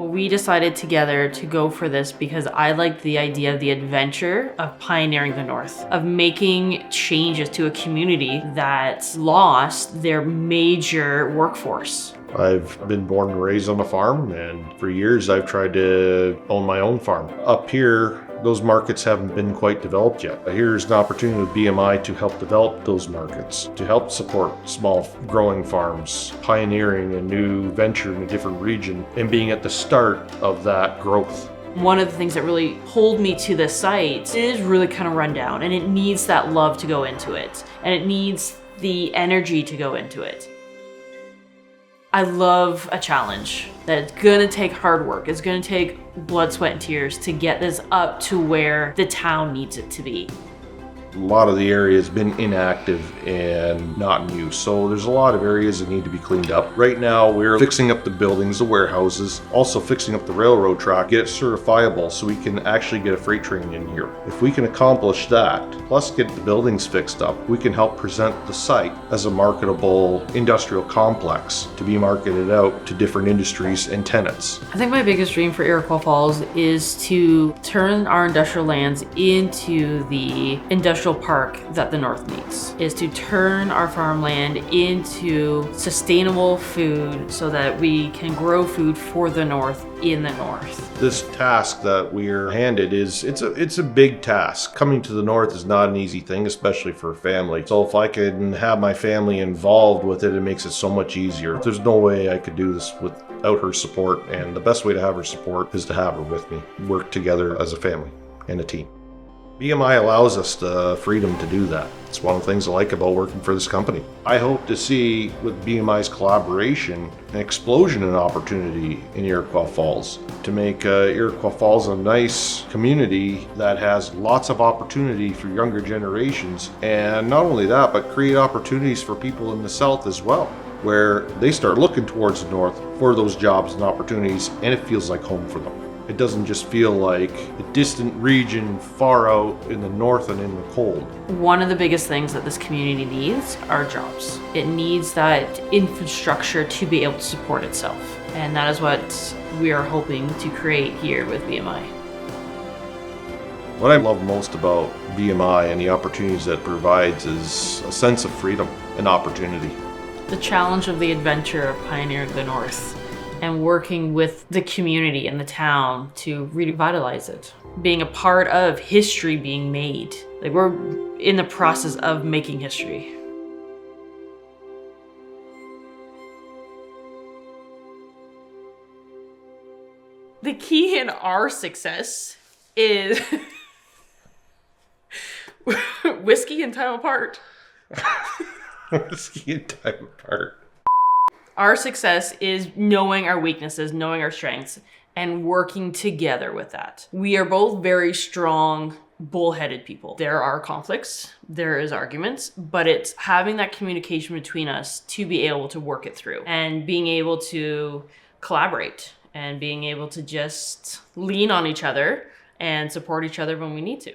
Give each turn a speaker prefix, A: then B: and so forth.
A: We decided together to go for this because I liked the idea of the adventure of pioneering the North, of making changes to a community that's lost their major workforce.
B: I've been born and raised on a farm, and for years I've tried to own my own farm. Up here, those markets haven't been quite developed yet. Here's an opportunity with BMI to help develop those markets, to help support small growing farms, pioneering a new venture in a different region, and being at the start of that growth.
A: One of the things that really pulled me to this site is really kind of run down, and it needs that love to go into it, and it needs the energy to go into it. I love a challenge that it's gonna take hard work. It's gonna take blood, sweat, and tears to get this up to where the town needs it to be.
B: A lot of the area has been inactive and not in use, so there's a lot of areas that need to be cleaned up. Right now, we're fixing up the buildings, the warehouses, also fixing up the railroad track, get it certifiable so we can actually get a freight train in here. If we can accomplish that, plus get the buildings fixed up, we can help present the site as a marketable industrial complex to be marketed out to different industries and tenants.
A: I think my biggest dream for Iroquois Falls is to turn our industrial lands into the industrial park that the North needs, is to turn our farmland into sustainable food so that we can grow food for the North in the North.
B: This task that we're handed it's a big task. Coming to the North is not an easy thing, especially for a family. So if I can have my family involved with it, it makes it so much easier. There's no way I could do this without her support, and the best way to have her support is to have her with me. Work together as a family and a team. BMI allows us the freedom to do that. It's one of the things I like about working for this company. I hope to see, with BMI's collaboration, an explosion in opportunity in Iroquois Falls to make Iroquois Falls a nice community that has lots of opportunity for younger generations. And not only that, but create opportunities for people in the South as well, where they start looking towards the North for those jobs and opportunities, and it feels like home for them. It doesn't just feel like a distant region far out in the north and in the cold.
A: One of the biggest things that this community needs are jobs. It needs that infrastructure to be able to support itself. And that is what we are hoping to create here with BMI.
B: What I love most about BMI and the opportunities that it provides is a sense of freedom and opportunity.
A: The challenge of the adventure of pioneering the North and working with the community and the town to revitalize it. Being a part of history being made. Like, we're in the process of making history. The key in our success is whiskey and time apart.
B: Whiskey and time apart.
A: Our success is knowing our weaknesses, knowing our strengths, and working together with that. We are both very strong, bullheaded people. There are conflicts, there is arguments, but it's having that communication between us to be able to work it through and being able to collaborate and being able to just lean on each other and support each other when we need to.